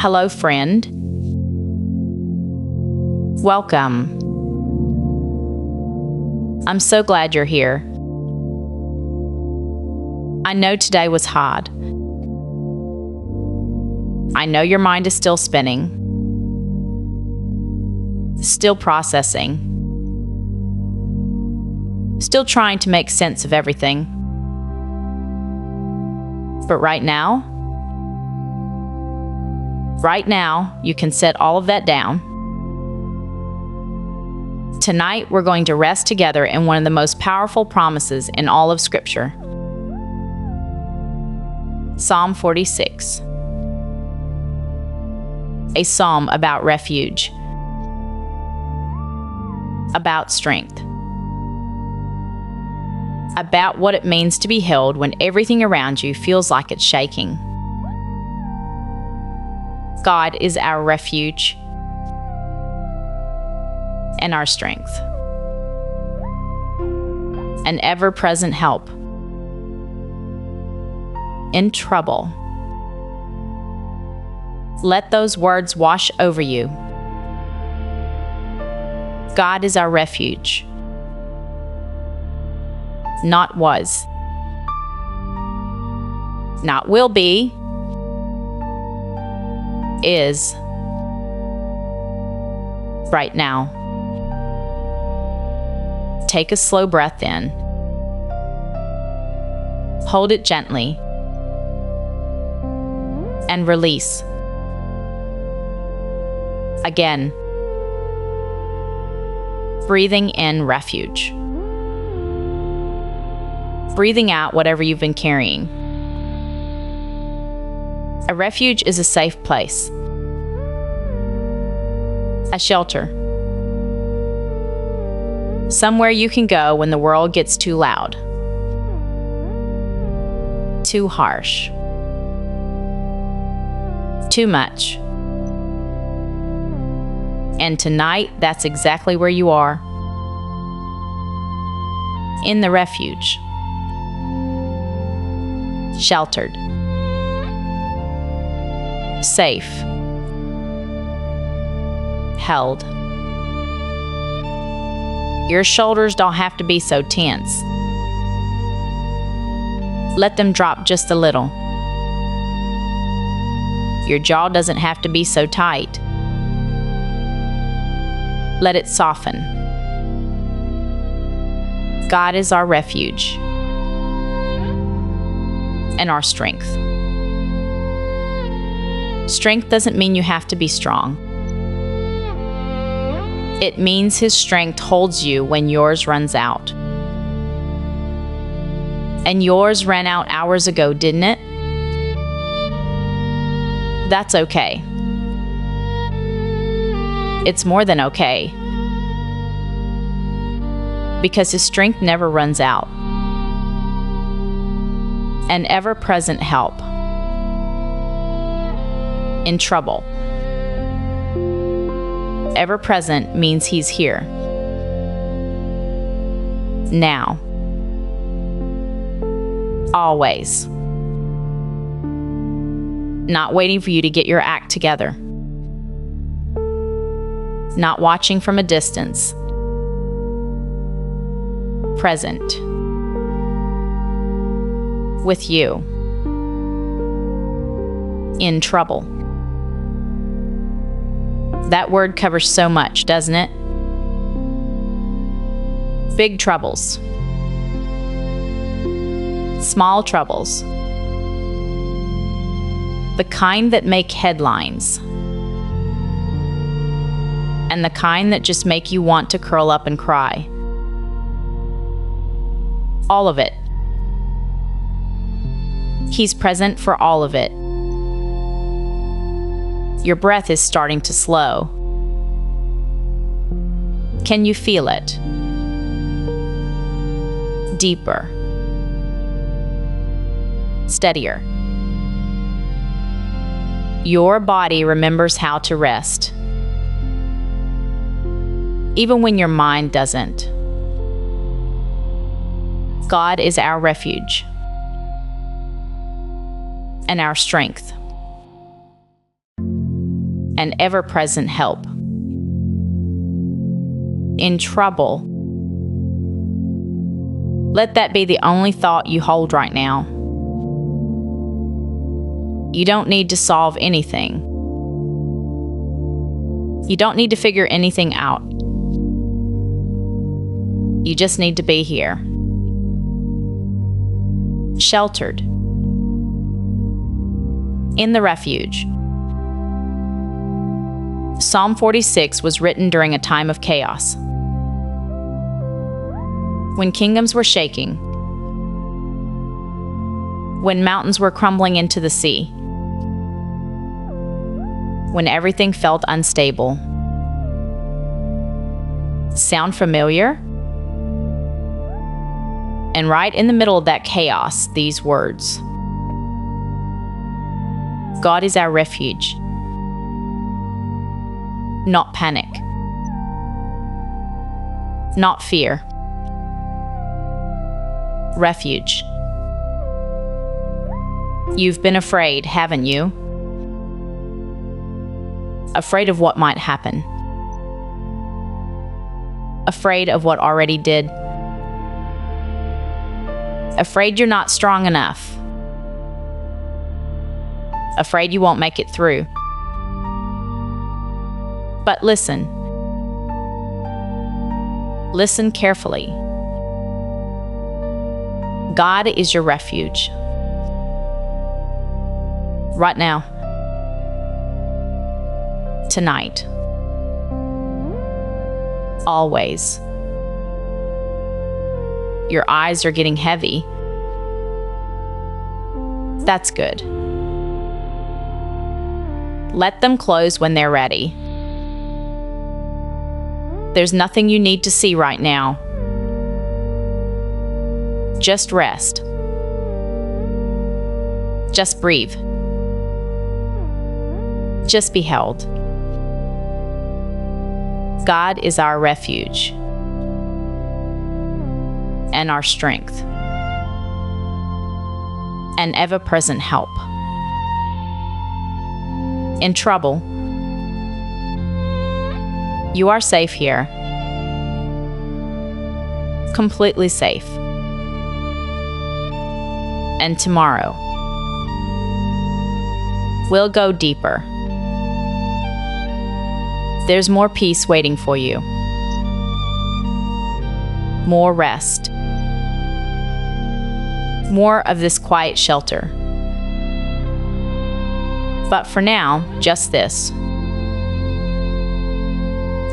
Hello, friend. Welcome. I'm so glad you're here. I know today was hard. I know your mind is still spinning, still processing, still trying to make sense of everything. But right now, you can set all of that down. Tonight, we're going to rest together in one of the most powerful promises in all of Scripture. Psalm 46. A psalm about refuge, about strength, about what it means to be held when everything around you feels like it's shaking. God is our refuge and our strength, an ever-present help in trouble. Let those words wash over you. God is our refuge, not was, not will be, is right now. Take a slow breath in. Hold it gently and release. Again, breathing in refuge. Breathing out whatever you've been carrying. A refuge is a safe place, a shelter. Somewhere you can go when the world gets too loud, too harsh, too much. And tonight, that's exactly where you are. In the refuge. Sheltered. Safe. Held. Your shoulders don't have to be so tense. Let them drop just a little. Your jaw doesn't have to be so tight. Let it soften. God is our refuge and our strength. Strength doesn't mean you have to be strong. It means His strength holds you when yours runs out. And yours ran out hours ago, didn't it? That's okay. It's more than okay. Because His strength never runs out. An ever-present help in trouble. Ever-present means He's here. Now. Always. Not waiting for you to get your act together. Not watching from a distance. Present. With you. In trouble. That word covers so much, doesn't it? Big troubles. Small troubles. The kind that make headlines. And the kind that just make you want to curl up and cry. All of it. He's present for all of it. Your breath is starting to slow. Can you feel it? Deeper. Steadier. Your body remembers how to rest, even when your mind doesn't. God is our refuge and our strength. and ever-present help. In trouble. Let that be the only thought you hold right now. You don't need to solve anything. You don't need to figure anything out. You just need to be here. Sheltered. In the refuge. Psalm 46 was written during a time of chaos. When kingdoms were shaking. When mountains were crumbling into the sea. When everything felt unstable. Sound familiar? And right in the middle of that chaos, these words. God is our refuge. Not panic. Not fear. Refuge. You've been afraid, haven't you? Afraid of what might happen. Afraid of what already did. Afraid you're not strong enough. Afraid you won't make it through. But listen. Listen carefully. God is your refuge. Right now. Tonight. Always. Your eyes are getting heavy. That's good. Let them close when they're ready. There's nothing you need to see right now. Just rest. Just breathe. Just be held. God is our refuge and our strength, and ever-present help. In trouble, you are safe here, completely safe. And tomorrow, we'll go deeper. There's more peace waiting for you, more rest. More of this quiet shelter. But for now, just this.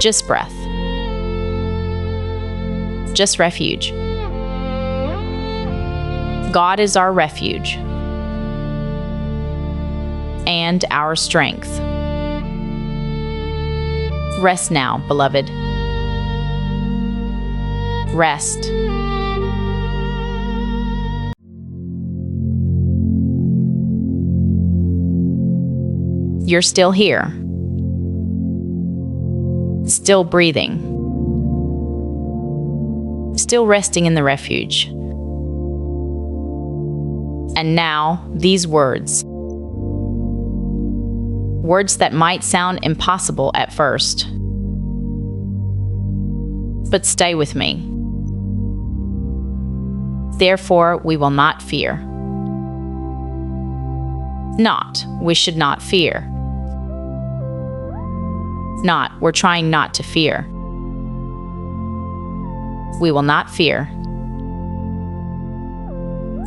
Just breath. Just refuge. God is our refuge and our strength. Rest now, beloved. Rest. You're still here. Still breathing. Still resting in the refuge. And now, these words. Words that might sound impossible at first. But stay with me. Therefore, we will not fear. Not, we should not fear. Not, we're trying not to fear. We will not fear.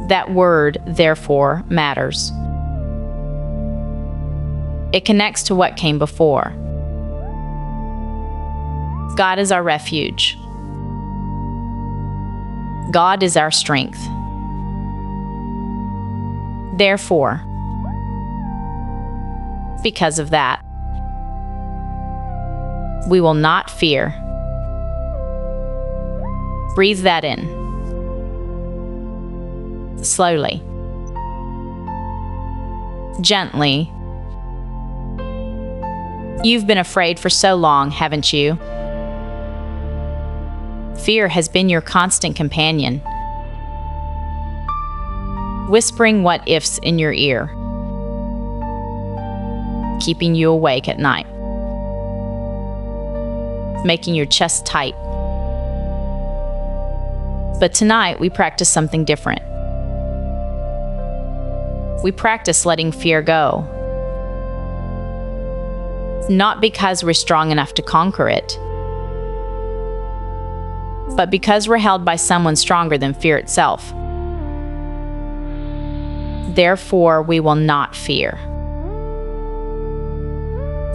That word, therefore, matters. It connects to what came before. God is our refuge. God is our strength. Therefore, because of that, we will not fear. Breathe that in. Slowly. Gently. You've been afraid for so long, haven't you? Fear has been your constant companion, whispering what ifs in your ear, keeping you awake at night. making your chest tight. But tonight, we practice something different. We practice letting fear go. Not because we're strong enough to conquer it, but because we're held by someone stronger than fear itself. Therefore, we will not fear.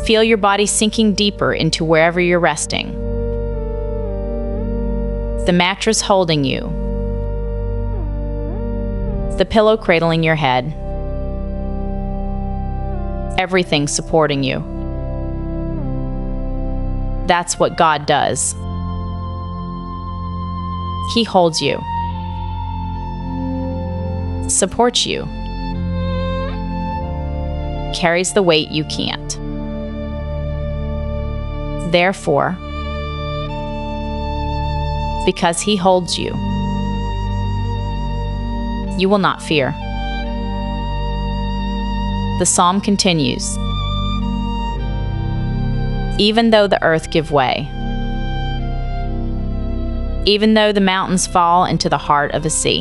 Feel your body sinking deeper into wherever you're resting. The mattress holding you. The pillow cradling your head. Everything supporting you. That's what God does. He holds you, supports you, carries the weight you can't. Therefore, because He holds you, you will not fear. The psalm continues. Even though the earth give way, even though the mountains fall into the heart of the sea,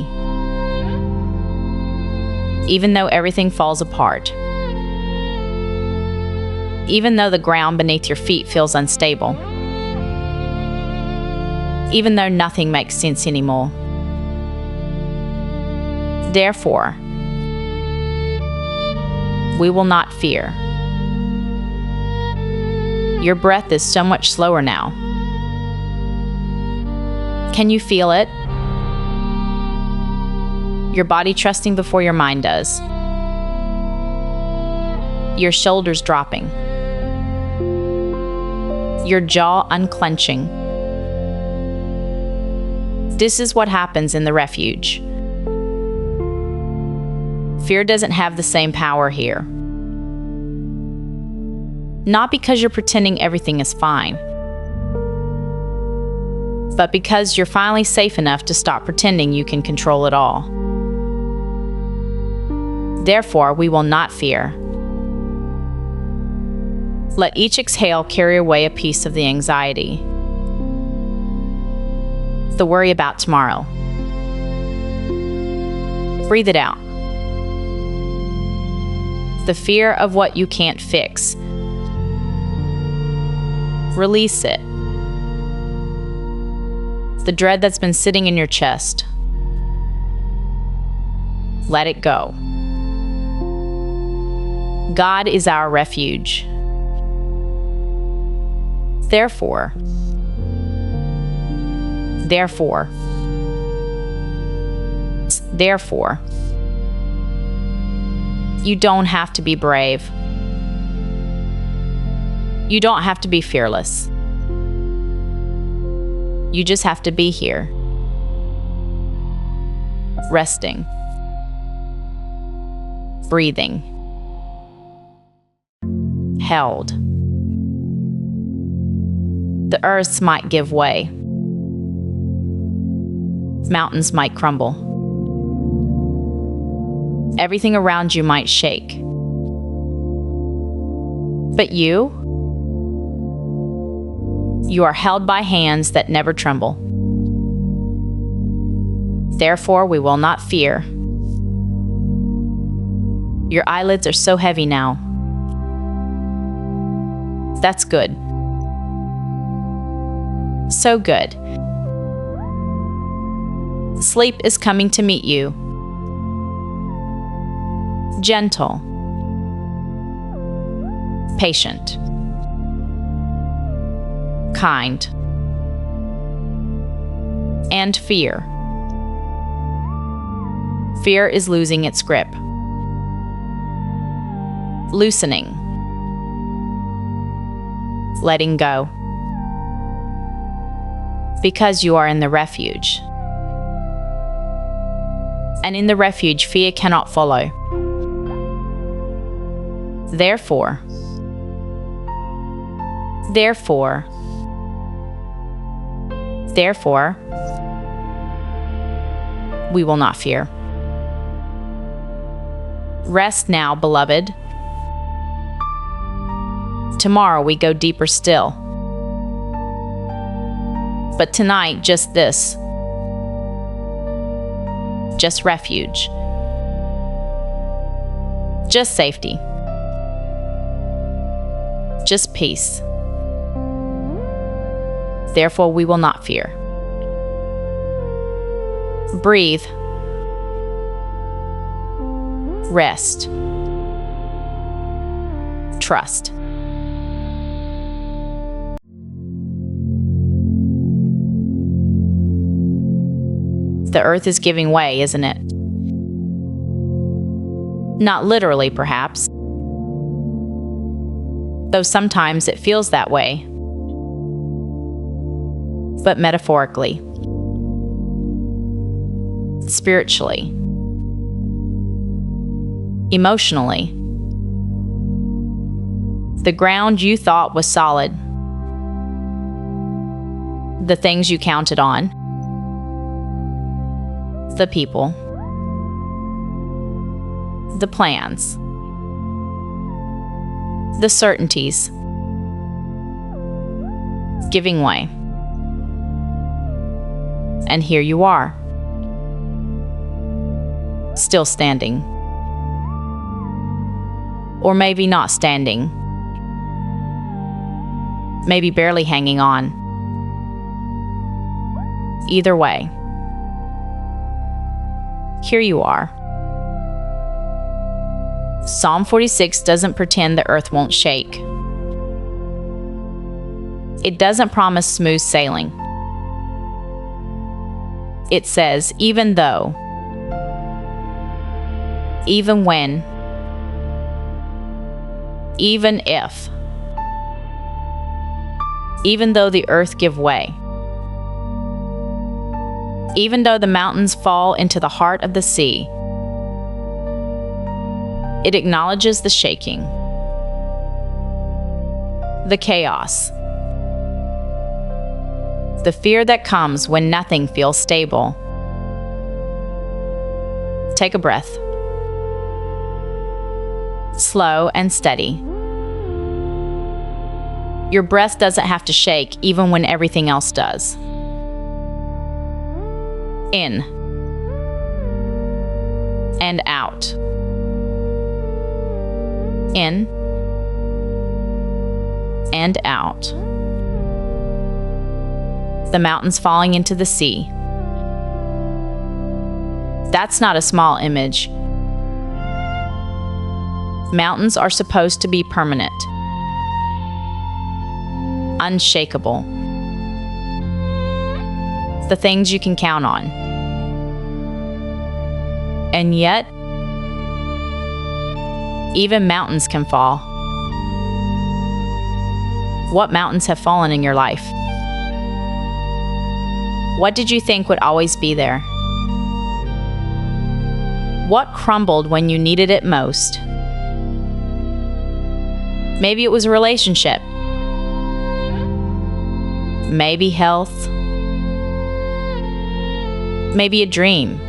even though everything falls apart, even though the ground beneath your feet feels unstable, even though nothing makes sense anymore. Therefore, we will not fear. Your breath is so much slower now. Can you feel it? Your body trusting before your mind does. Your shoulders dropping. Your jaw unclenching. This is what happens in the refuge. Fear doesn't have the same power here. Not because you're pretending everything is fine, but because you're finally safe enough to stop pretending you can control it all. Therefore, we will not fear. Let each exhale carry away a piece of the anxiety, the worry about tomorrow. Breathe it out. The fear of what you can't fix. Release it. The dread that's been sitting in your chest. Let it go. God is our refuge. Therefore, you don't have to be brave. You don't have to be fearless. You just have to be here, resting, breathing, held. The earth might give way. Mountains might crumble. Everything around you might shake. But you are held by hands that never tremble. Therefore, we will not fear. Your eyelids are so heavy now. That's good. So good. Sleep is coming to meet you. Gentle. Patient. Kind. And fear. Fear is losing its grip. Loosening. Letting go. Because you are in the refuge. And in the refuge, fear cannot follow. Therefore, we will not fear. Rest now, beloved. Tomorrow we go deeper still. But tonight, just this. Just refuge. Just safety. Just peace. Therefore, we will not fear. Breathe. Rest. Trust. The earth is giving way, isn't it? Not literally, perhaps, though sometimes it feels that way, but metaphorically, spiritually, emotionally. The ground you thought was solid, the things you counted on, the people, the plans, the certainties, giving way. And here you are, still standing. Or maybe not standing. Maybe barely hanging on. Either way, here you are. Psalm 46 doesn't pretend the earth won't shake. It doesn't promise smooth sailing. It says, even though, even when, even if, even though the earth give way, even though the mountains fall into the heart of the sea, it acknowledges the shaking, the chaos, the fear that comes when nothing feels stable. Take a breath. Slow and steady. Your breath doesn't have to shake even when everything else does. In and out. In and out. The mountains falling into the sea. That's not a small image. Mountains are supposed to be permanent, unshakable, the things you can count on. And yet, even mountains can fall. What mountains have fallen in your life? What did you think would always be there? What crumbled when you needed it most? Maybe it was a relationship. Maybe health. Maybe a dream.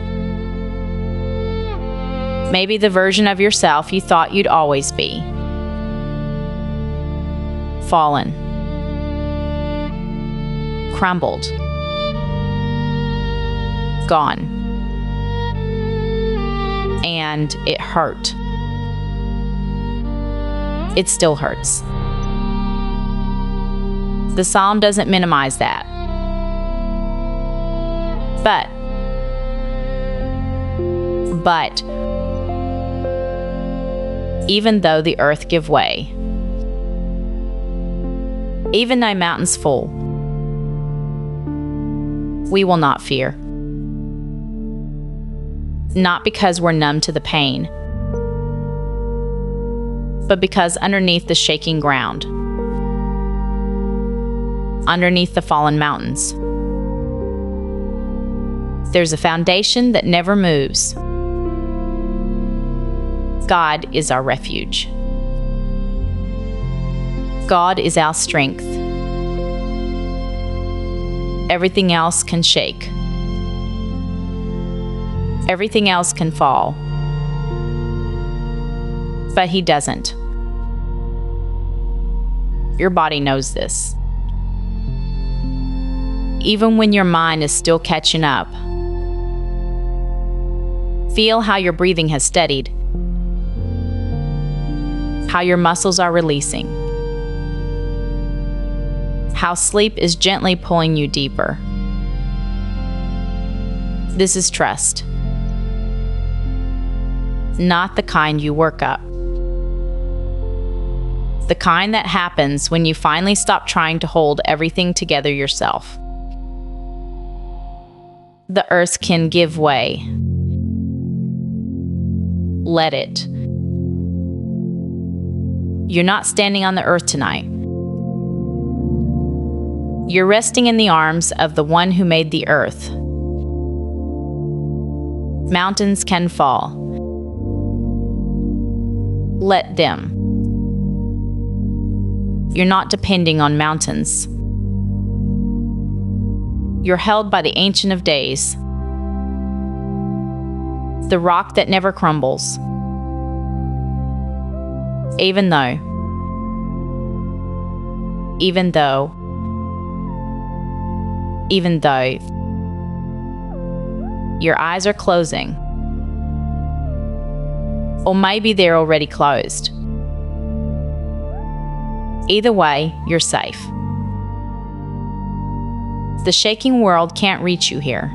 Maybe the version of yourself you thought you'd always be. Fallen. Crumbled. Gone. And it hurt. It still hurts. The psalm doesn't minimize that. But, even though the earth give way, even thy mountains fall, we will not fear. Not because we're numb to the pain, but because underneath the shaking ground, underneath the fallen mountains, there's a foundation that never moves. God is our refuge. God is our strength. Everything else can shake. Everything else can fall. But He doesn't. Your body knows this. even when your mind is still catching up. Feel how your breathing has steadied, how your muscles are releasing, how sleep is gently pulling you deeper. This is trust, not the kind you work up. The kind that happens when you finally stop trying to hold everything together yourself. The earth can give way. Let it. You're not standing on the earth tonight. You're resting in the arms of the one who made the earth. Mountains can fall. Let them. You're not depending on mountains. You're held by the Ancient of Days, the rock that never crumbles. Even though your eyes are closing, or maybe they're already closed. Either way, you're safe. The shaking world can't reach you here.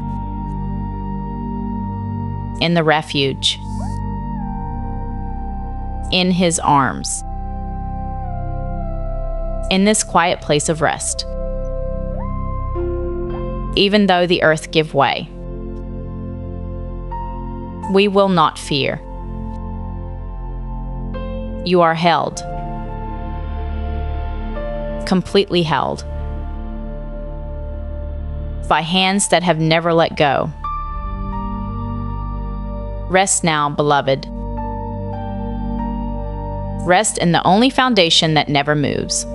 In the refuge. In his arms. In this quiet place of rest. Even though the earth give way, we will not fear. You are held. Completely held. By hands that have never let go. Rest now, beloved. Rest in the only foundation that never moves.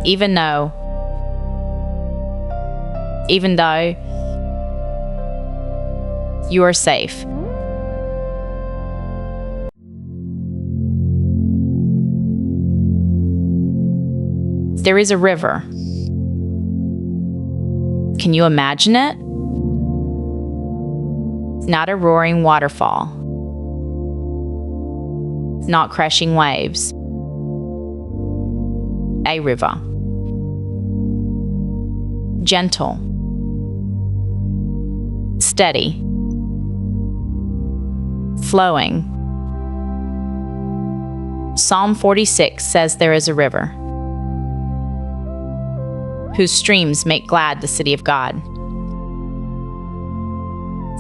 Even though you are safe. There is a river. Can you imagine it? Not a roaring waterfall. Not crashing waves. A river. Gentle. Steady. Flowing. Psalm 46 says there is a river, whose streams make glad the city of God,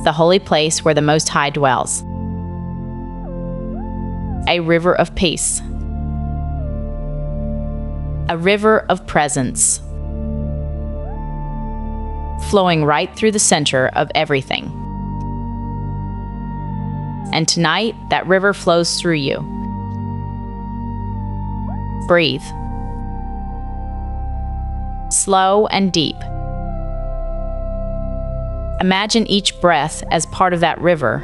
the holy place where the Most High dwells. A river of peace. A river of presence, flowing right through the center of everything. And tonight, that river flows through you. Breathe. Slow and deep. Imagine each breath as part of that river.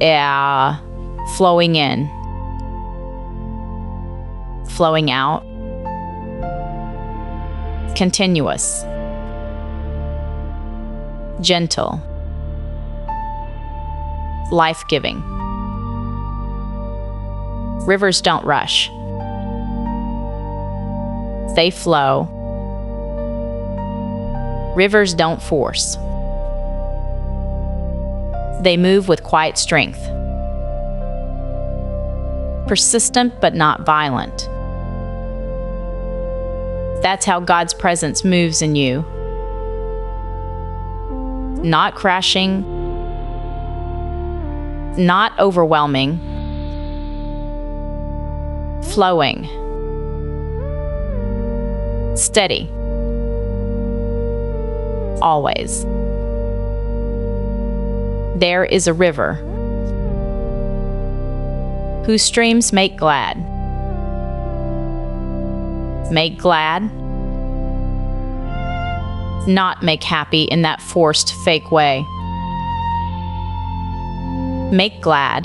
Air flowing in, flowing out. Continuous. Gentle. Life-giving. Rivers don't rush. They flow. Rivers don't force. They move with quiet strength. Persistent but not violent. That's how God's presence moves in you. Not crashing, not overwhelming, flowing, steady, always. There is a river whose streams make glad. Make glad, not make happy in that forced, fake way. Make glad.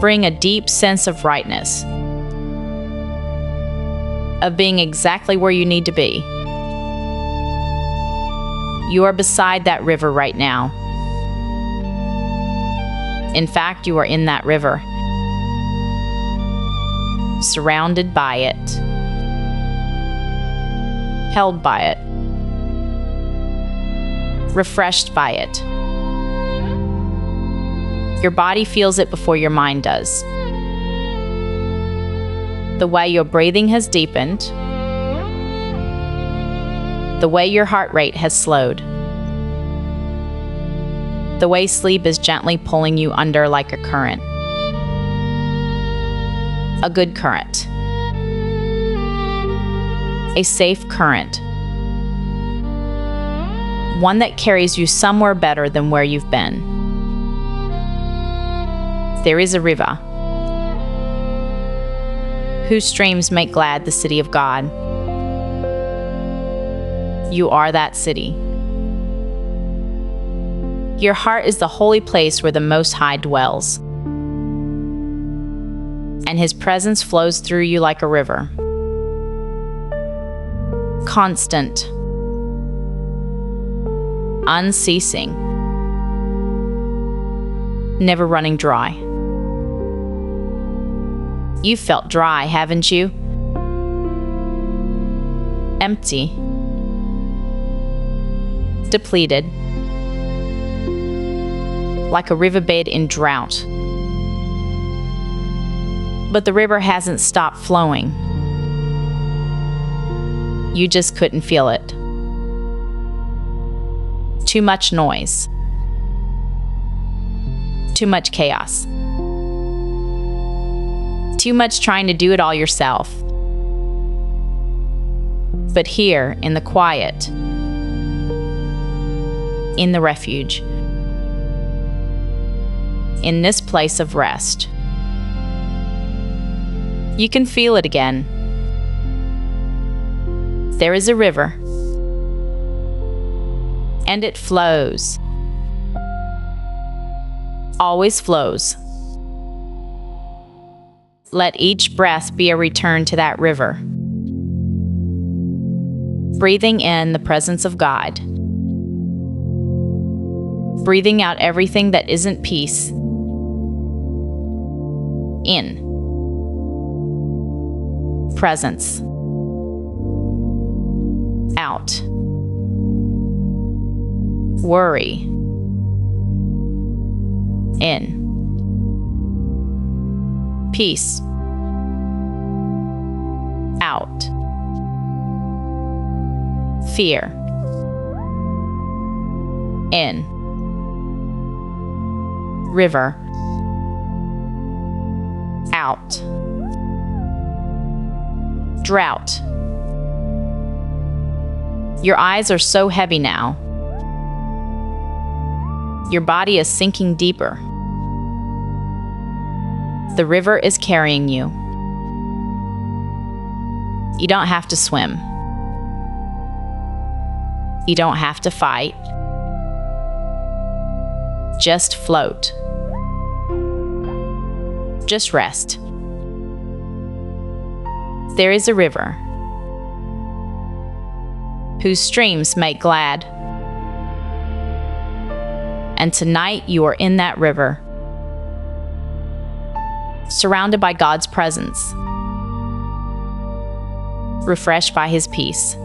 Bring a deep sense of rightness. of being exactly where you need to be. You are beside that river right now. In fact, you are in that river, surrounded by it, held by it, refreshed by it. Your body feels it before your mind does. The way your breathing has deepened, the way your heart rate has slowed, the way sleep is gently pulling you under like a current. A good current. A safe current. One that carries you somewhere better than where you've been. There is a river whose streams make glad the city of God. You are that city. Your heart is the holy place where the Most High dwells, and His presence flows through you like a river. Constant, unceasing, never running dry. You've felt dry, haven't you? Empty, depleted, like a riverbed in drought. But the river hasn't stopped flowing. You just couldn't feel it. Too much noise. Too much chaos. Too much trying to do it all yourself. But here, in the quiet, in the refuge, in this place of rest, you can feel it again. There is a river, and it flows. Always flows. Let each breath be a return to that river. Breathing in the presence of God. Breathing out everything that isn't peace. In. Presence. Out. Worry. In. Peace. Out. Fear. In. River. Out. Drought. Your eyes are so heavy now. Your body is sinking deeper. The river is carrying you. You don't have to swim. You don't have to fight. Just float. Just rest. There is a river whose streams make glad. And tonight you are in that river, surrounded by God's presence, refreshed by His peace,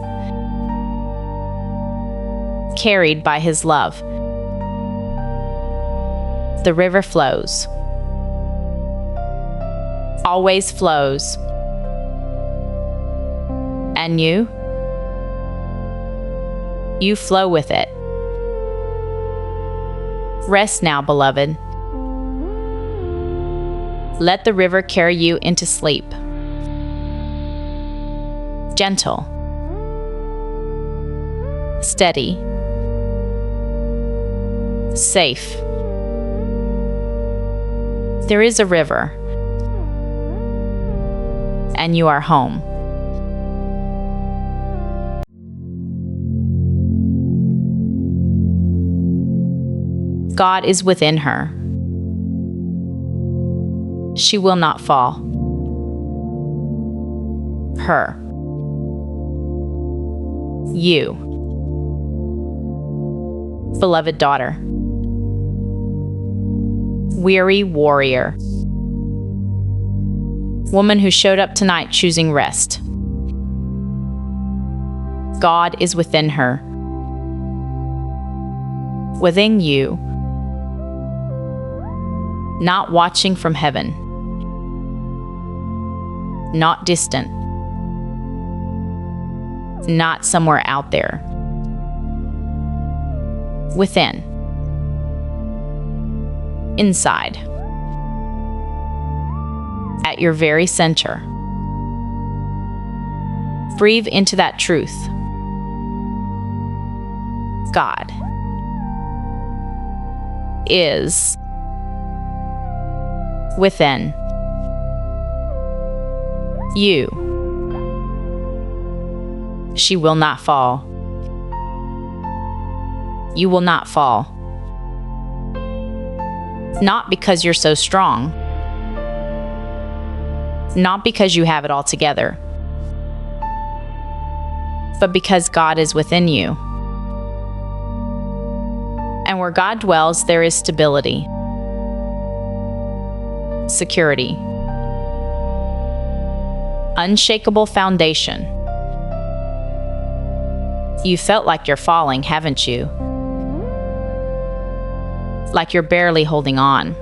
carried by His love. The river flows, always flows. And you flow with it. Rest now, beloved. Let the river carry you into sleep. Gentle, steady, safe. There is a river, and you are home. God is within her. She will not fall. Her. You, beloved daughter, weary warrior, woman who showed up tonight choosing rest. God is within her, within you, not watching from heaven, not distant, not somewhere out there. Within, inside, at your very center. Breathe into that truth. God is within you. She will not fall. You will not fall. Not because you're so strong. Not because you have it all together. But because God is within you. And where God dwells, there is stability, security, unshakable foundation. You felt like you're falling, haven't you? Like you're barely holding on.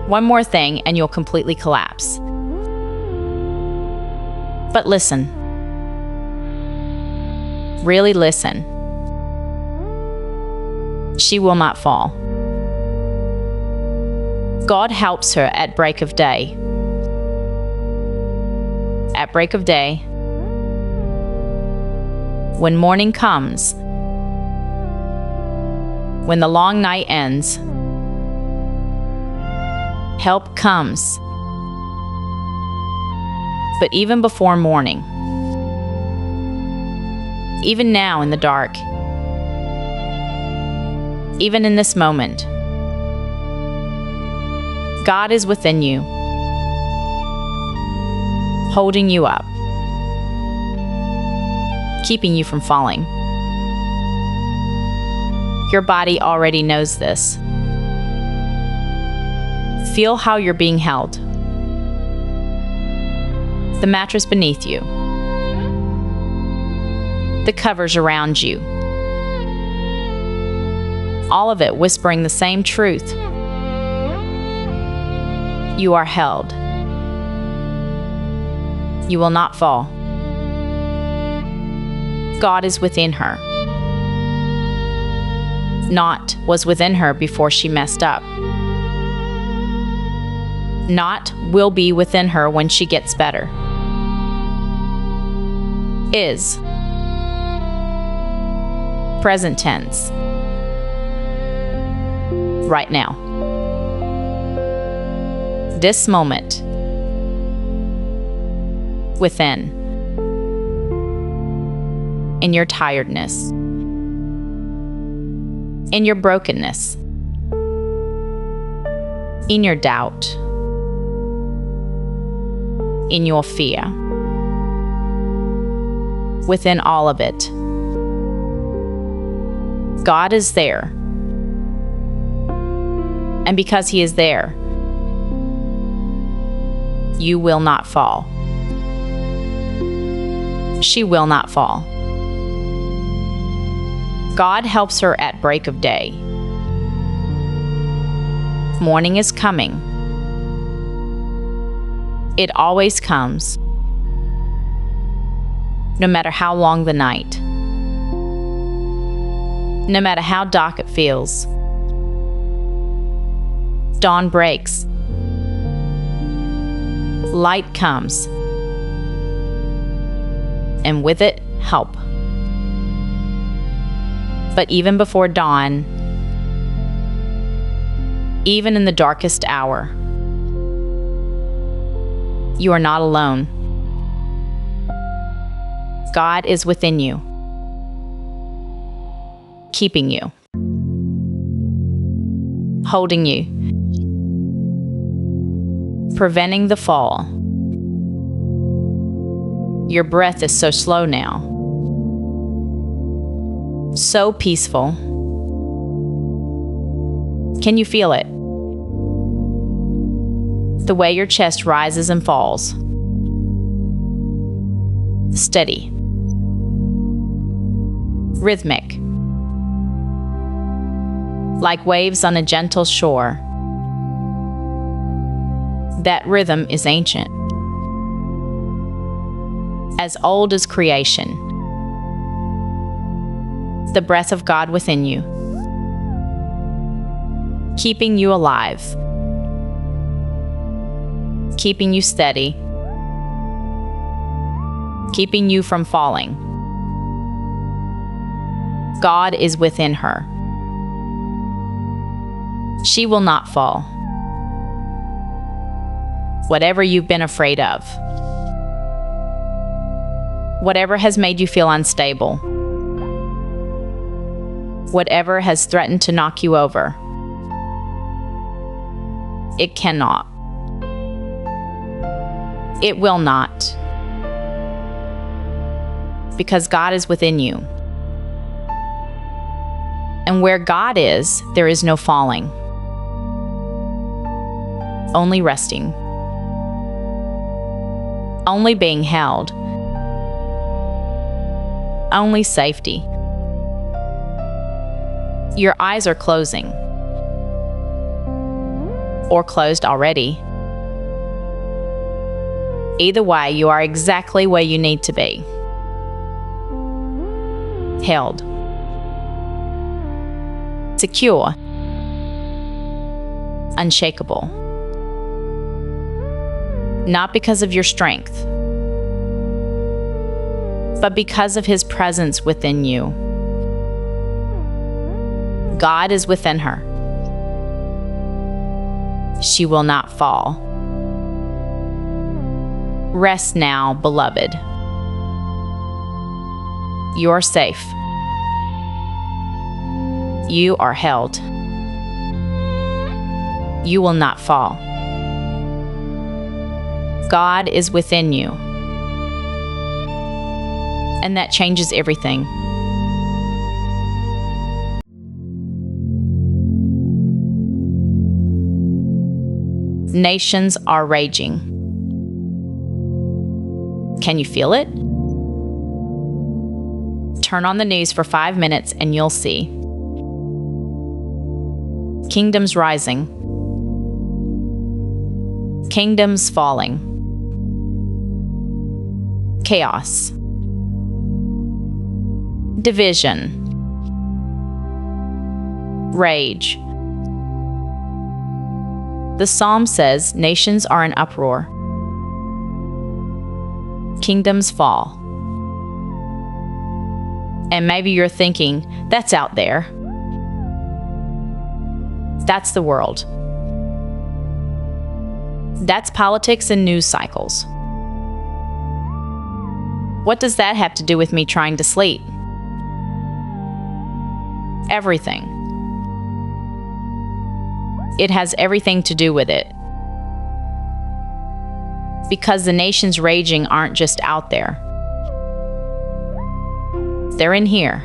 One more thing and you'll completely collapse. But listen. Really listen. She will not fall. God helps her at break of day. At break of day, when morning comes, when the long night ends, help comes. But even before morning, even now in the dark, even in this moment, God is within you, holding you up, keeping you from falling. Your body already knows this. Feel how you're being held. The mattress beneath you, the covers around you, all of it whispering the same truth. You are held. You will not fall. God is within her. Not was within her before she messed up. Not will be within her when she gets better. Is. Present tense. Right now. This moment. Within. In your tiredness. In your brokenness. In your doubt. In your fear. Within all of it. God is there. And because He is there, you will not fall. She will not fall. God helps her at break of day. Morning is coming. It always comes, no matter how long the night, no matter how dark it feels. Dawn breaks. Light comes. And with it, help. But even before dawn, even in the darkest hour, you are not alone. God is within you, keeping you, holding you, preventing the fall, Your breath is so slow now. So peaceful. Can you feel it? The way your chest rises and falls. Steady. Rhythmic. Like waves on a gentle shore. That rhythm is ancient. As old as creation. The breath of God within you. Keeping you alive. Keeping you steady. Keeping you from falling. God is within her. She will not fall. Whatever you've been afraid of. Whatever has made you feel unstable. Whatever has threatened to knock you over. It cannot. It will not. Because God is within you. And where God is, there is no falling. Only resting. Only being held. Only safety. Your eyes are closing. Or closed already. Either way, you are exactly where you need to be. Held. Secure. Unshakable. Not because of your strength, but because of His presence within you. God is within her. She will not fall. Rest now, beloved. You are safe. You are held. You will not fall. God is within you. And that changes everything. Nations are raging. Can you feel it? Turn on the news for 5 minutes and you'll see. Kingdoms rising. Kingdoms falling. Chaos. Division. Rage. The psalm says nations are in uproar. Kingdoms fall. And maybe you're thinking, that's out there. That's the world. That's politics and news cycles. What does that have to do with me trying to sleep? Everything. It has everything to do with it. Because the nations raging aren't just out there. They're in here.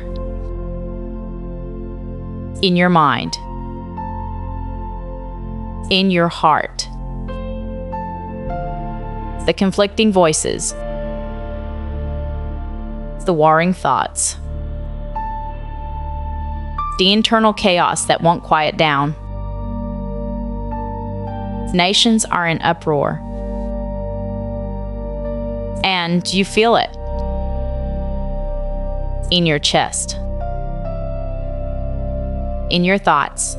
In your mind. In your heart. The conflicting voices. The warring thoughts. The internal chaos that won't quiet down. Nations are in uproar. And you feel it. In your chest. In your thoughts.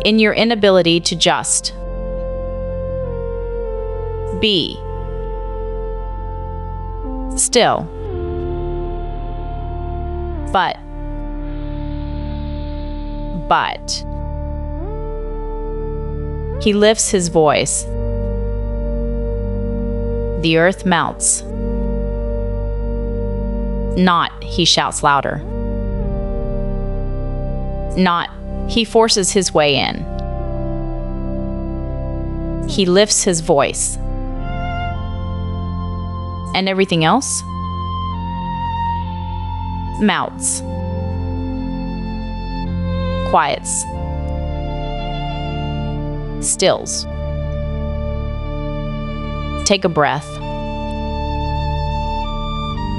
In your inability to just be still. But He lifts His voice. The earth melts. Not He shouts louder. Not He forces His way in. He lifts His voice. And everything else? Melts. Quiets. Stills. Take a breath.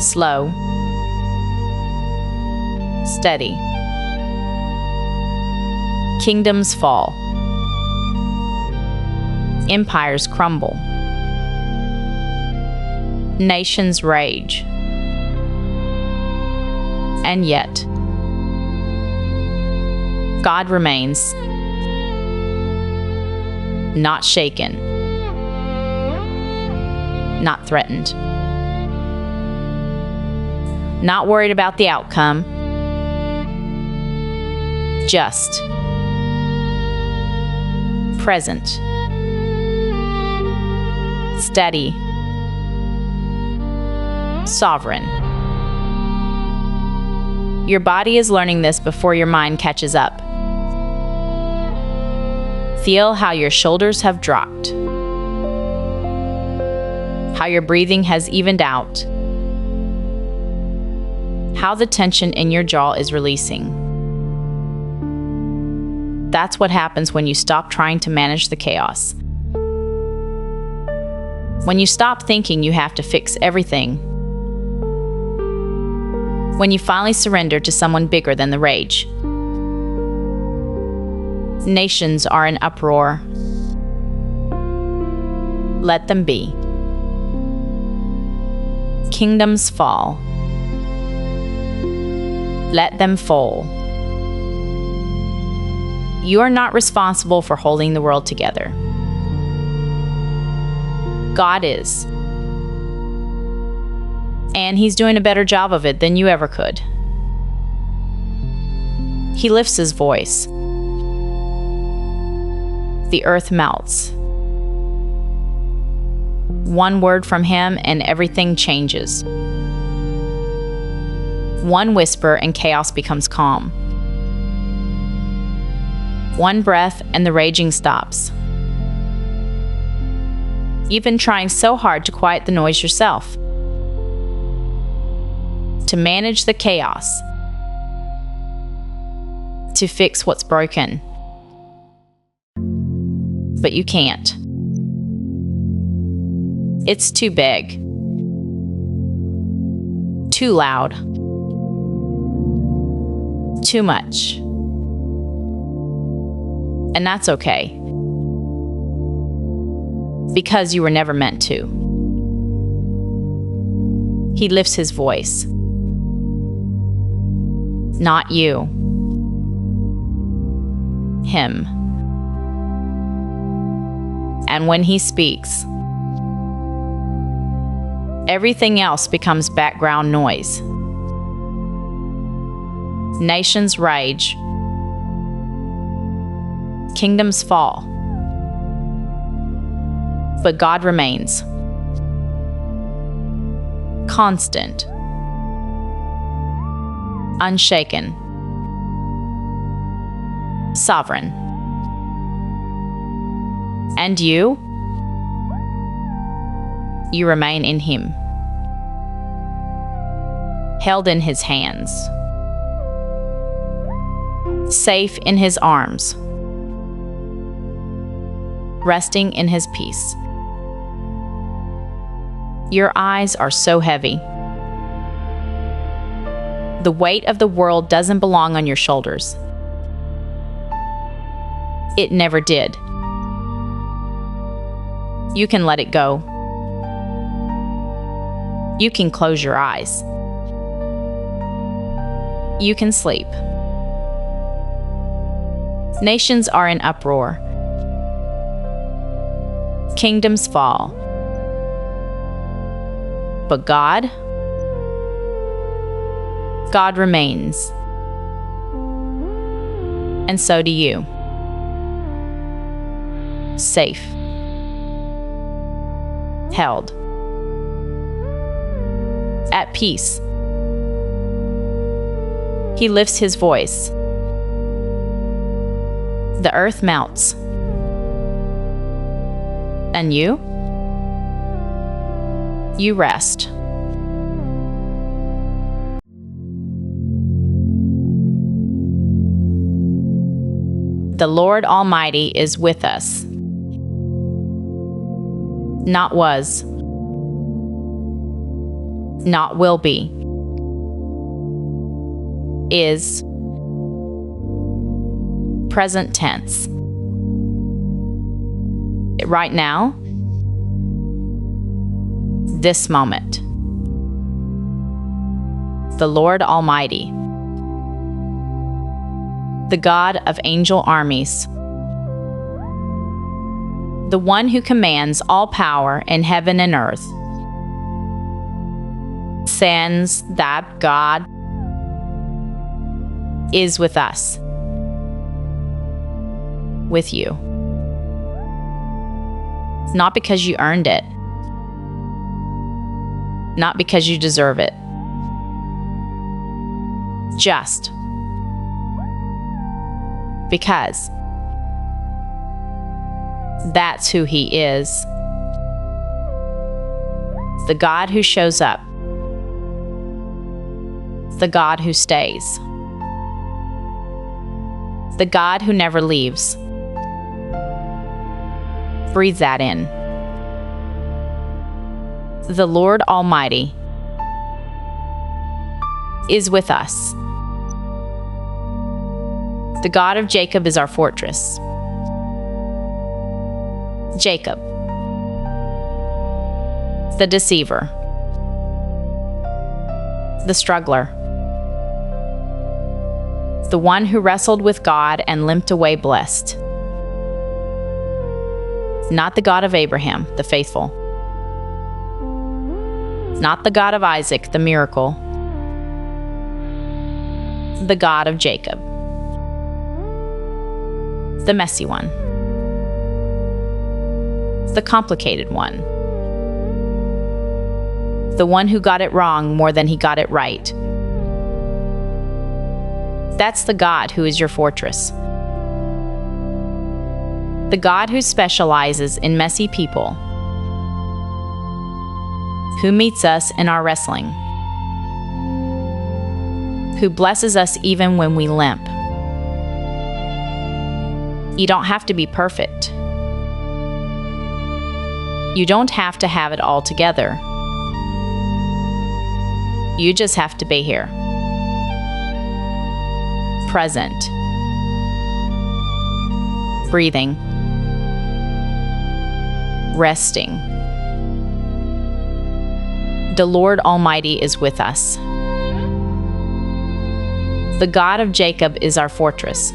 Slow. Steady. Kingdoms fall. Empires crumble. Nations rage. And yet, God remains, not shaken, not threatened, not worried about the outcome, just present, steady, sovereign. Your body is learning this before your mind catches up. Feel how your shoulders have dropped, how your breathing has evened out, how the tension in your jaw is releasing. That's what happens when you stop trying to manage the chaos. When you stop thinking you have to fix everything. When you finally surrender to someone bigger than the rage. Nations are in uproar. Let them be. Kingdoms fall. Let them fall. You are not responsible for holding the world together. God is. And He's doing a better job of it than you ever could. He lifts His voice. The earth melts. One word from Him and everything changes. One whisper and chaos becomes calm. One breath and the raging stops. You've been trying so hard to quiet the noise yourself, to manage the chaos, to fix what's broken. But you can't. It's too big, too loud, too much. And that's okay, because you were never meant to. He lifts His voice. Not you. Him. And when He speaks, everything else becomes background noise. Nations rage. Kingdoms fall. But God remains. Constant. Unshaken. Sovereign. And you remain in Him, held in His hands, safe in His arms, resting in His peace. Your eyes are so heavy. The weight of the world doesn't belong on your shoulders. It never did. You can let it go. You can close your eyes. You can sleep. Nations are in uproar. Kingdoms fall. But God remains. And so do you. Safe. Held. At peace. He lifts His voice. The earth melts. And You rest. The Lord Almighty is with us. Not was, not will be, is, present tense. Right now, this moment. The Lord Almighty, the God of angel armies, the one who commands all power in heaven and earth, sends that God is with us, with you. Not because you earned it, not because you deserve it, just because that's who He is. The God who shows up, the God who stays, the God who never leaves. Breathe that in. The Lord Almighty is with us. The God of Jacob is our fortress. Jacob, the deceiver, the struggler, the one who wrestled with God and limped away blessed. Not the God of Abraham, the faithful. Not the God of Isaac, the miracle. The God of Jacob, the messy one, the complicated one, the one who got it wrong more than he got it right. That's the God who is your fortress. The God who specializes in messy people, who meets us in our wrestling, who blesses us even when we limp. You don't have to be perfect. You don't have to have it all together. You just have to be here. Present. Breathing. Resting. The Lord Almighty is with us. The God of Jacob is our fortress.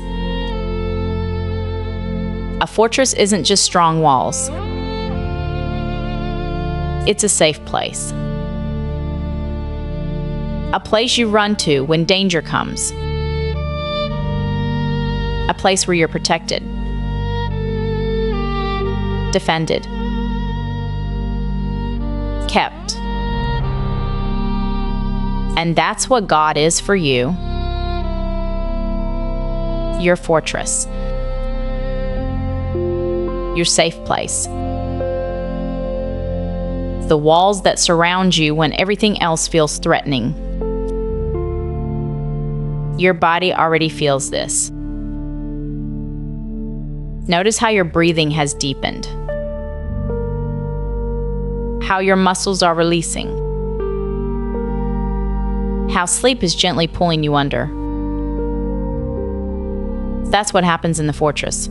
A fortress isn't just strong walls. It's a safe place. A place you run to when danger comes. A place where you're protected, defended, kept. And that's what God is for you. Your fortress. Your safe place. The walls that surround you when everything else feels threatening. Your body already feels this. Notice how your breathing has deepened. How your muscles are releasing. How sleep is gently pulling you under. That's what happens in the fortress.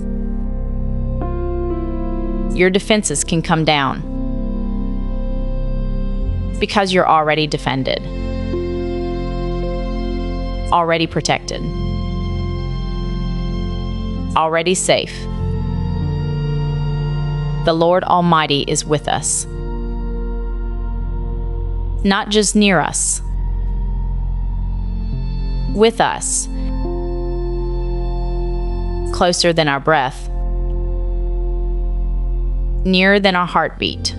Your defenses can come down because you're already defended, already protected, already safe. The Lord Almighty is with us. Not just near us, with us, closer than our breath, nearer than our heartbeat,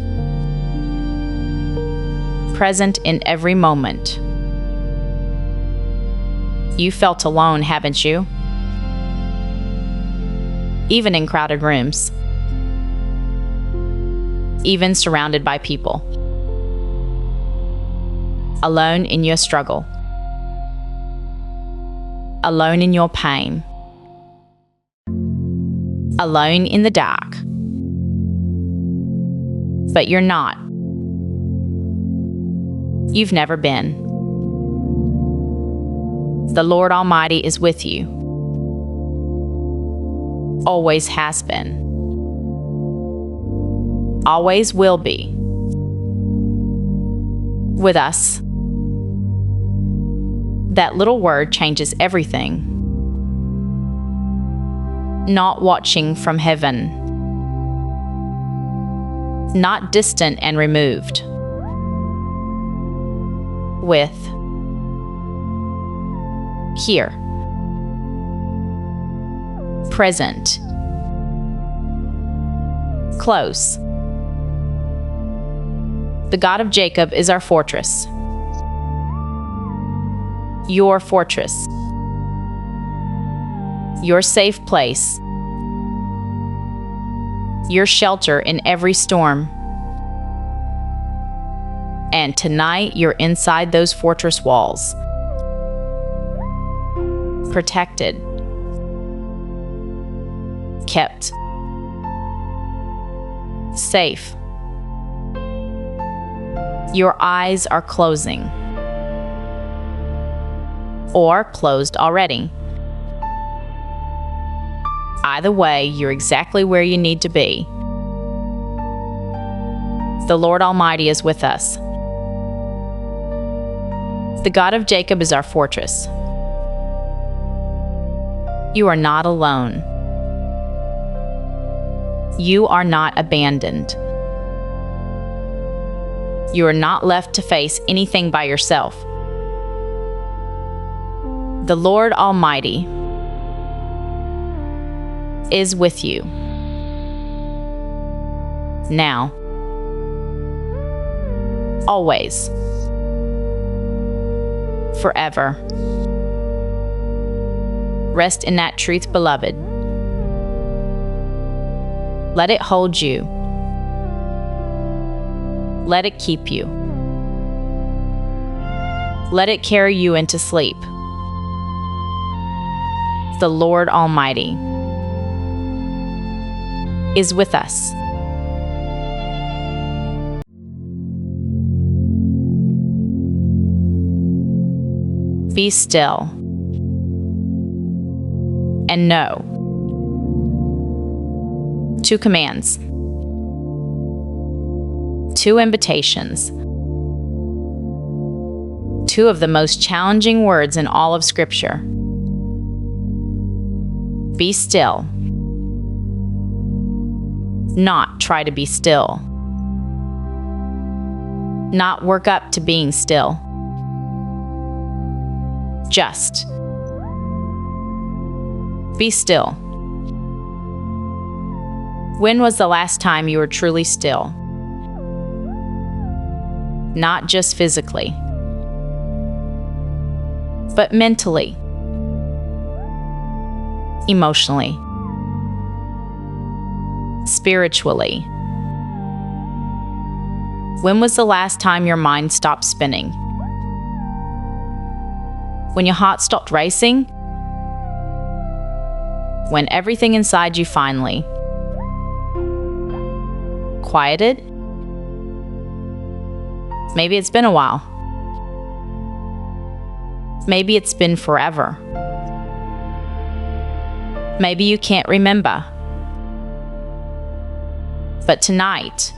present in every moment. You felt alone, haven't you? Even in crowded rooms, even surrounded by people. alone in your struggle, alone in your pain, alone in the dark. But you're not. You've never been. The Lord Almighty is with you. Always has been. Always will be. With us. That little word changes everything. Not watching from heaven. Not distant and removed. With. Here. Present. Close. The God of Jacob is our fortress. Your fortress. Your safe place. Your shelter in every storm. And tonight you're inside those fortress walls. Protected. Kept. Safe. Your eyes are closing. Or closed already. Either way, you're exactly where you need to be. The Lord Almighty is with us. The God of Jacob is our fortress. You are not alone. You are not abandoned. You are not left to face anything by yourself. The Lord Almighty is with you. Now. Always. Forever. Rest in that truth, beloved. Let it hold you. Let it keep you. Let it carry you into sleep. The Lord Almighty is with us. Be still and know. 2 commands. 2 invitations. 2 of the most challenging words in all of Scripture. Be still. Not try to be still. Not work up to being still. Just be still. When was the last time you were truly still? Not just physically, but mentally, emotionally, spiritually. When was the last time your mind stopped spinning? When your heart stopped racing? When everything inside you finally quieted? Maybe it's been a while. Maybe it's been forever. Maybe you can't remember. But tonight,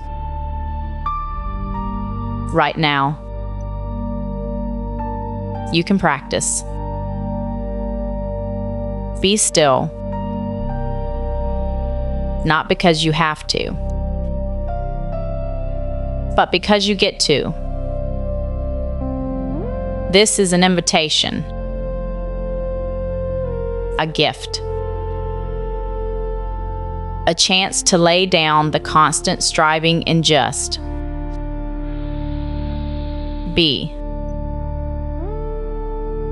right now, you can practice. Be still. Not because you have to, but because you get to. This is an invitation, a gift, a chance to lay down the constant striving and just be.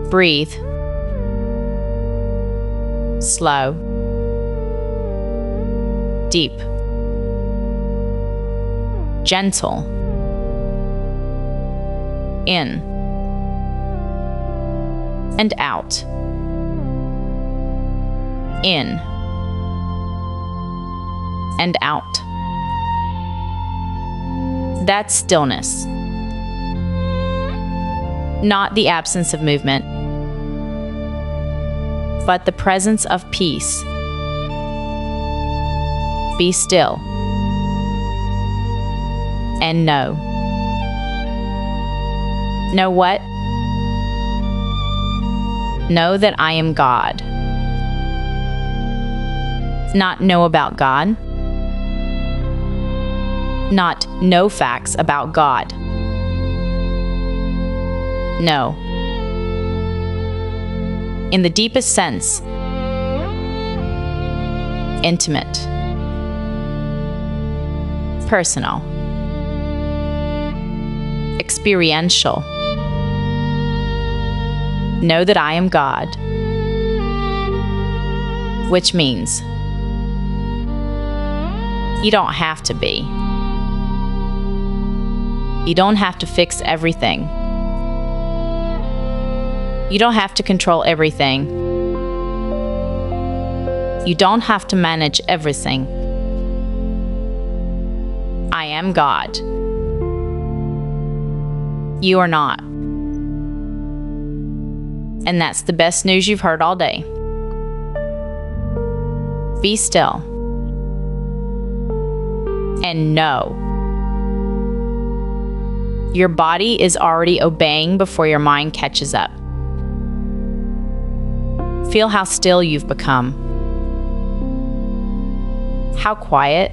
Breathe. Slow. Deep. Gentle. In. and out. In and out. That's stillness. Not the absence of movement, but the presence of peace. Be still and know. Know what? Know that I am God. Not know about God. Not know facts about God. No. In the deepest sense, intimate, personal, experiential. Know that I am God, which means you don't have to be. You don't have to fix everything. You don't have to control everything. You don't have to manage everything. I am God. You are not. And that's the best news you've heard all day. Be still and know. Your body is already obeying before your mind catches up. Feel how still you've become. How quiet.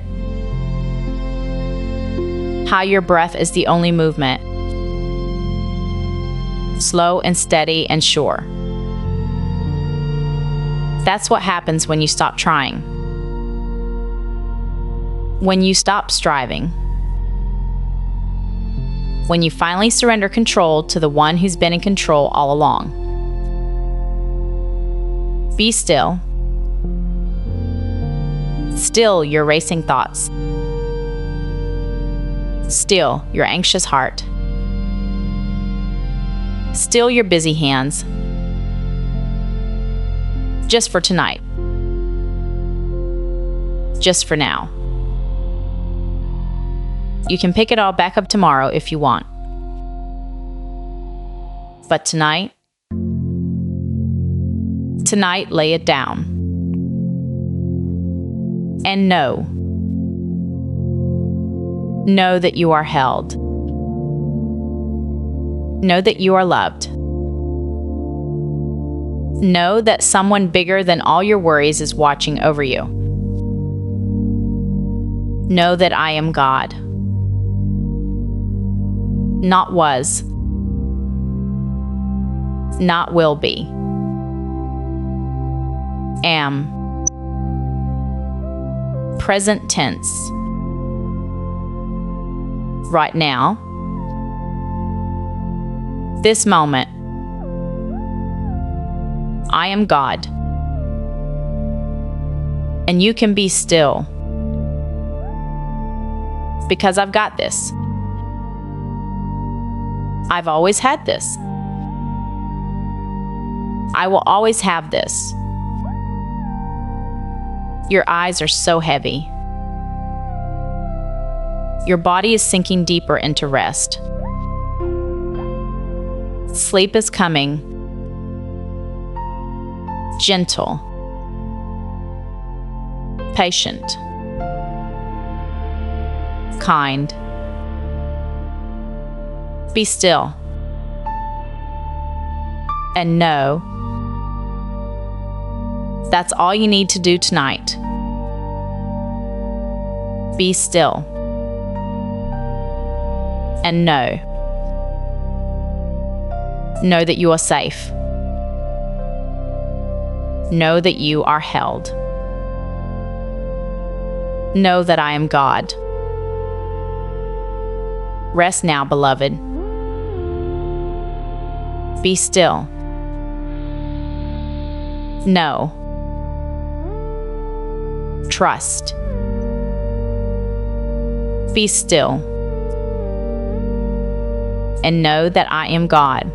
How your breath is the only movement. Slow and steady and sure. That's what happens when you stop trying. When you stop striving. When you finally surrender control to the one who's been in control all along. Be still. Still your racing thoughts. Still your anxious heart. Still your busy hands. Just for tonight. Just for now. You can pick it all back up tomorrow if you want. But tonight, lay it down. And know that you are held. Know that you are loved. Know that someone bigger than all your worries is watching over you. Know that I am God. Not was. Not will be. Am. Present tense. Right now. This moment. I am God. And you can be still. Because I've got this. I've always had this. I will always have this. Your eyes are so heavy. Your body is sinking deeper into rest. Sleep is coming. Gentle. Patient. Kind. Be still. And know that's all you need to do tonight. Be still. And know that you are safe. Know that you are held. Know that I am God. Rest now, beloved. Be still. Know. Trust. Be still. And know that I am God.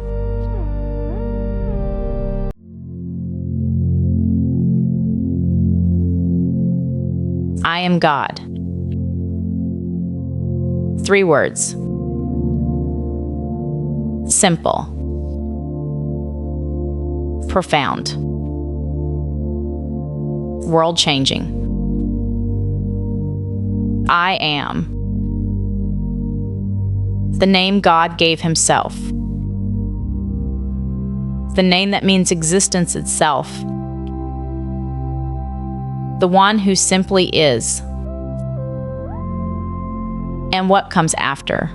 I am God. 3 words. Simple. Profound. World-changing. I am. The name God gave himself. The name that means existence itself. The one who simply is. And what comes after.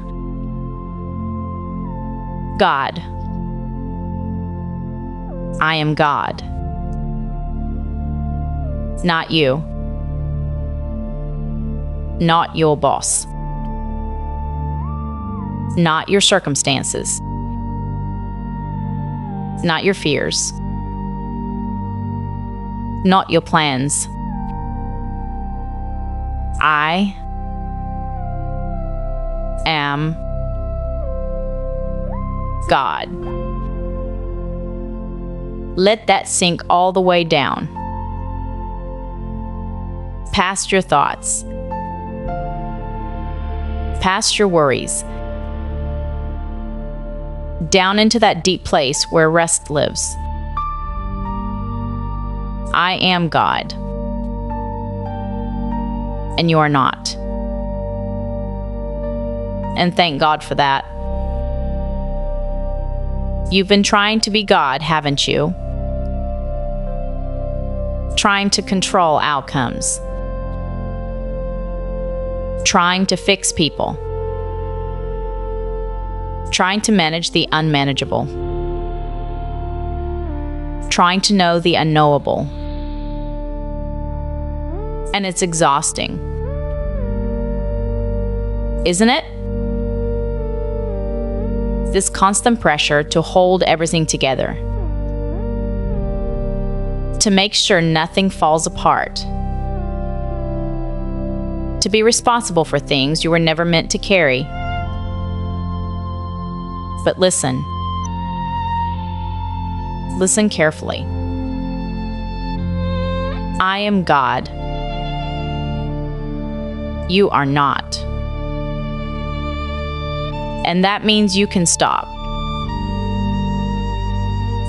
God. I am God. Not you. Not your boss. Not your circumstances. Not your fears. Not your plans. I am God. Let that sink all the way down. Past your thoughts. Past your worries. Down into that deep place where rest lives. I am God. And you are not. And thank God for that. You've been trying to be God, haven't you? Trying to control outcomes. Trying to fix people. Trying to manage the unmanageable. Trying to know the unknowable. And it's exhausting. Isn't it? This constant pressure to hold everything together. To make sure nothing falls apart. To be responsible for things you were never meant to carry. But listen. Listen carefully. I am God. You are not. And that means you can stop.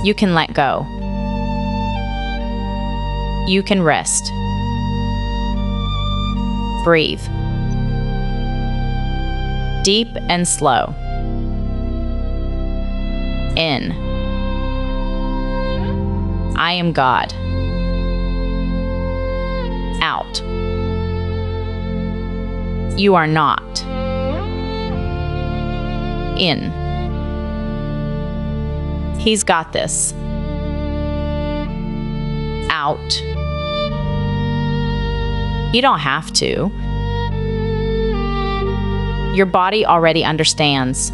You can let go. You can rest. Breathe. Deep and slow. In. I am God. Out. You are not. In. He's got this. Out. You don't have to. Your body already understands.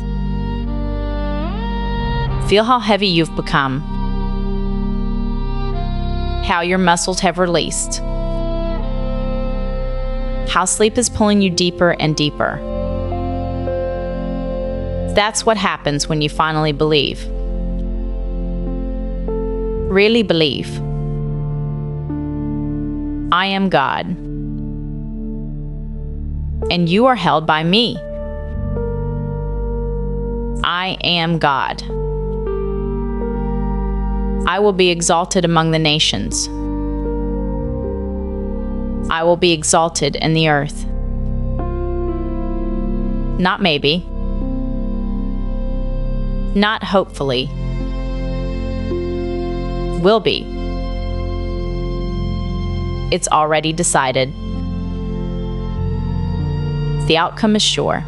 Feel how heavy you've become. How your muscles have released. How sleep is pulling you deeper and deeper. That's what happens when you finally believe. Really believe. I am God. And you are held by me. I am God. I will be exalted among the nations. I will be exalted in the earth. Not maybe. Not hopefully. Will be. It's already decided. The outcome is sure.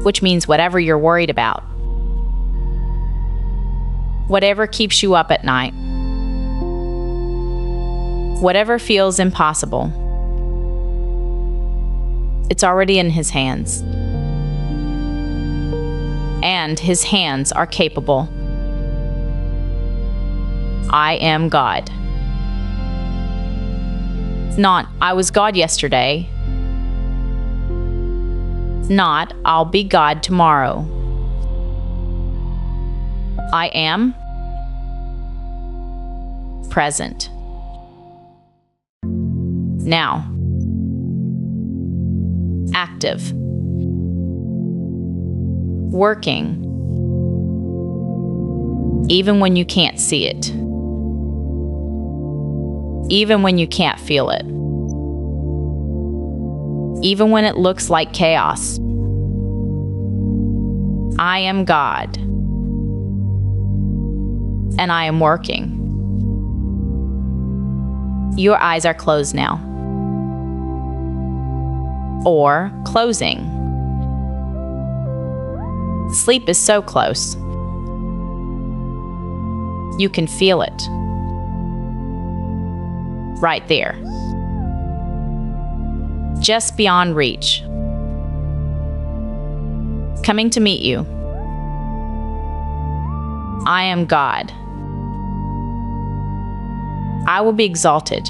Which means whatever you're worried about, whatever keeps you up at night, whatever feels impossible, it's already in His hands. And His hands are capable. I am God. Not, I was God yesterday. Not, I'll be God tomorrow. I am present. Now. Active. Working. Even when you can't see it. Even when you can't feel it. Even when it looks like chaos. I am God. And I am working. Your eyes are closed now. Or closing. Sleep is so close. You can feel it. Right there. Just beyond reach. Coming to meet you. I am God. I will be exalted.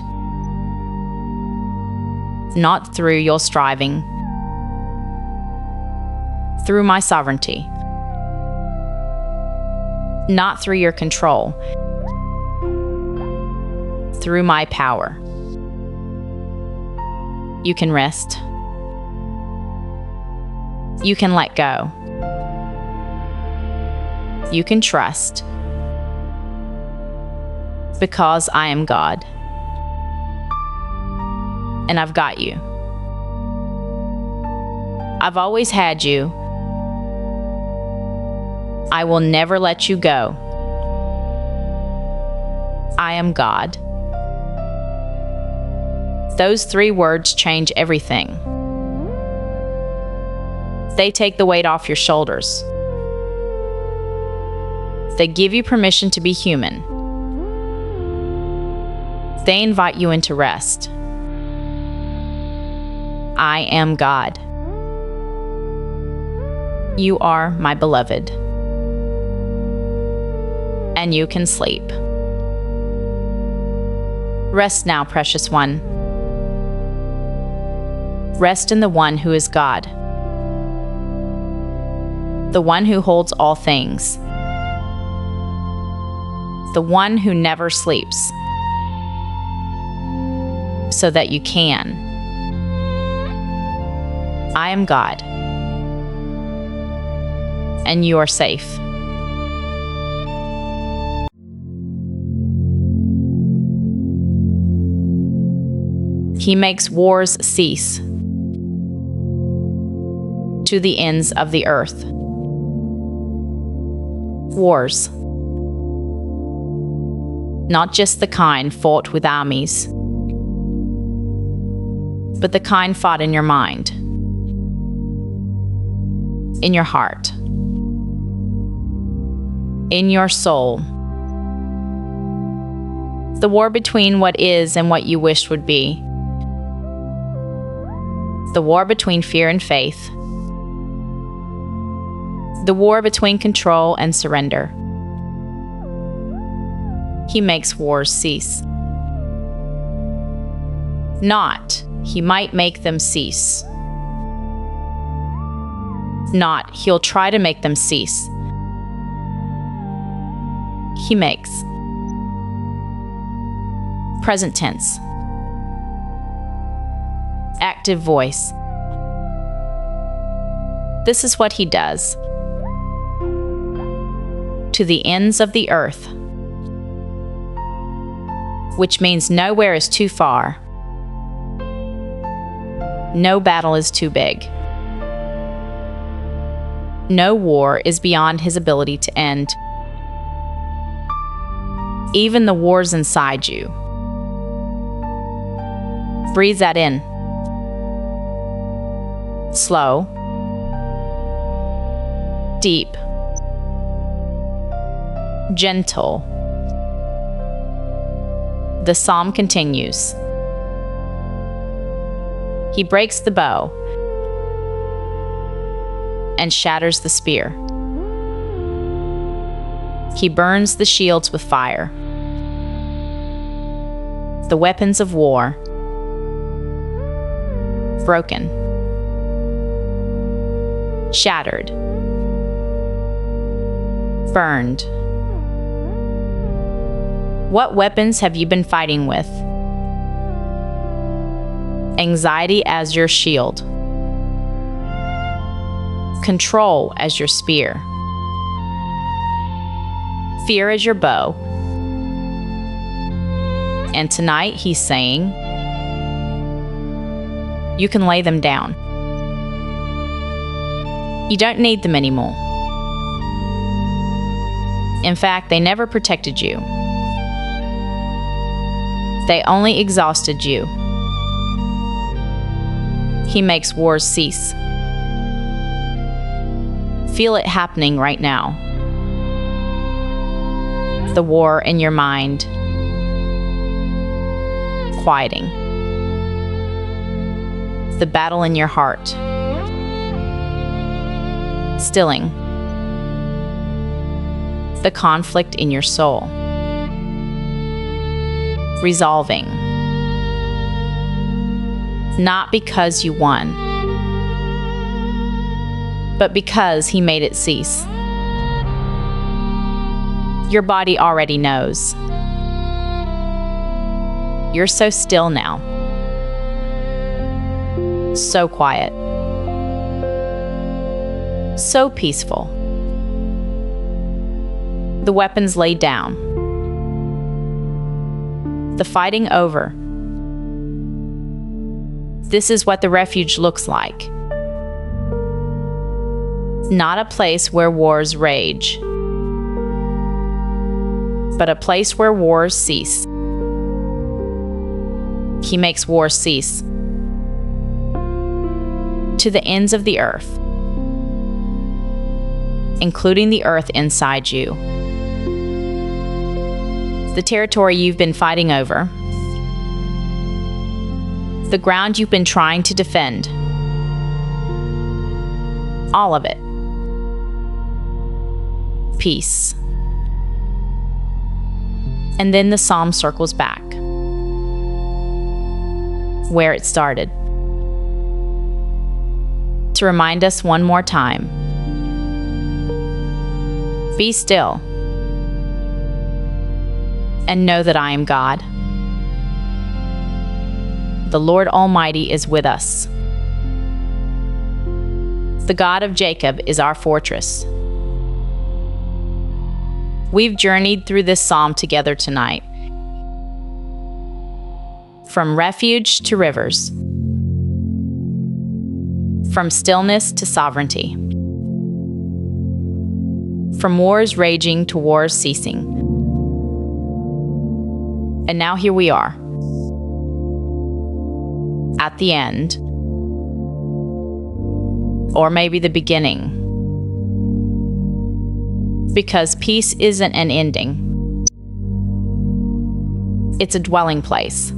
Not through your striving. Through my sovereignty. Not through your control. Through my power. You can rest. You can let go. You can trust. Because I am God. And I've got you. I've always had you. I will never let you go. I am God. Those 3 words change everything. They take the weight off your shoulders. They give you permission to be human. They invite you into rest. I am God. You are my beloved. And you can sleep. Rest now, precious one. Rest in the one who is God. The one who holds all things. The one who never sleeps. So that you can. I am God. And you are safe. He makes wars cease to the ends of the earth. Wars. Not just the kind fought with armies, but the kind fought in your mind, in your heart, in your soul. The war between what is and what you wished would be. The war between fear and faith. The war between control and surrender. He makes wars cease. Not, he might make them cease. Not, he'll try to make them cease. He makes. Present tense. Active voice. This is what he does. To the ends of the earth. Which means nowhere is too far. No battle is too big. No war is beyond his ability to end. Even the wars inside you. Breathe that in. Slow. Deep. Gentle. The psalm continues. He breaks the bow and shatters the spear. He burns the shields with fire. The weapons of war. Broken. Shattered. Burned. What weapons have you been fighting with? anxiety as your shield, control as your spear, fear as your bow. And tonight he's saying, you can lay them down. You don't need them anymore. In fact, they never protected you. They only exhausted you. He makes wars cease. Feel it happening right now. The war in your mind, quieting. The battle in your heart, stilling. The conflict in your soul, resolving. Not because you won, but because he made it cease. Your body already knows. You're so still now. So quiet. So peaceful. The weapons laid down. The fighting over. This is what the refuge looks like. Not a place where wars rage, but a place where wars cease. He makes wars cease. To the ends of the earth, including the earth inside you. The territory you've been fighting over, the ground you've been trying to defend, all of it. Peace. And then the psalm circles back, where it started, to remind us one more time. Be still and know that I am God. The Lord Almighty is with us. The God of Jacob is our fortress. We've journeyed through this psalm together tonight. From refuge to rivers. From stillness to sovereignty. From wars raging to wars ceasing. And now here we are. At the end. Or maybe the beginning. Because peace isn't an ending. It's a dwelling place.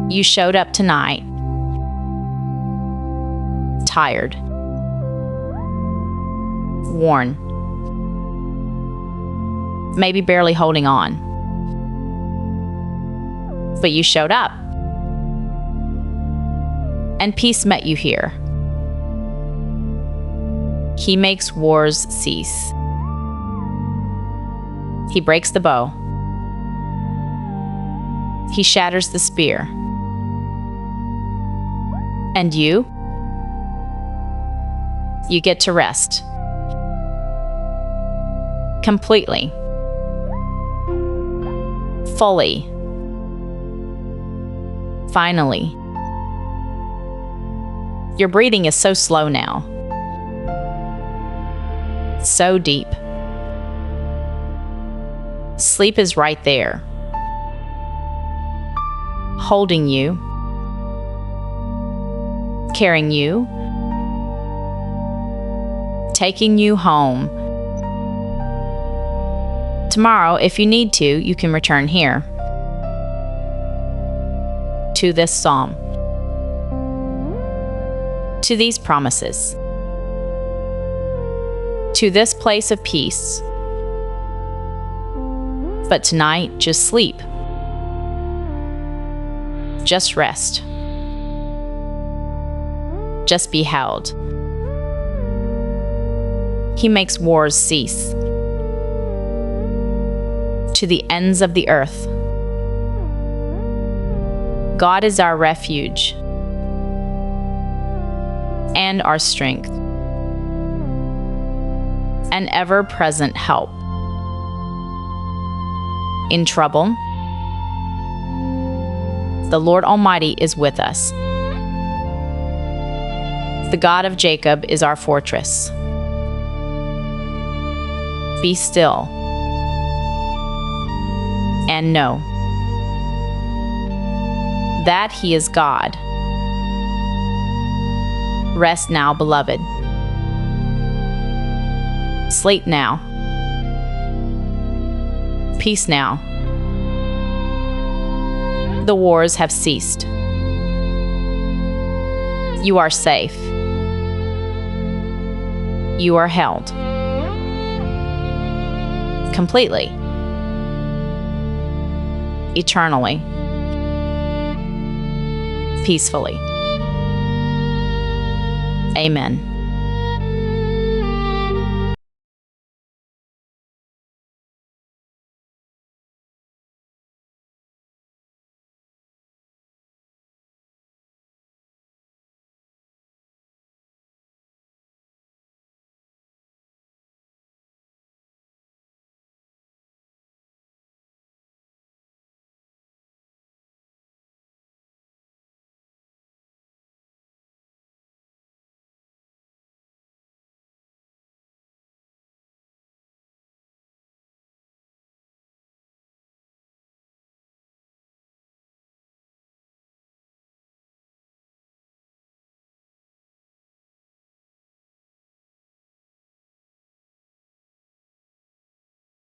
You showed up tonight. Tired. Worn. Maybe barely holding on. But you showed up. And peace met you here. He makes wars cease. He breaks the bow. He shatters the spear. And you get to rest. Completely. Fully. Finally. Your breathing is so slow now. So deep. Sleep is right there. Holding you. Carrying you. Taking you home. Tomorrow, if you need to, you can return here. To this psalm. To these promises. To this place of peace. But tonight, just sleep. Just rest. Just be held. He makes wars cease. To the ends of the earth. God is our refuge and our strength, an ever-present help in trouble. The Lord Almighty is with us. The God of Jacob is our fortress. Be still and know that He is God. Rest now, beloved. Sleep now. Peace now. The wars have ceased. You are safe. You are held completely, eternally, peacefully. Amen.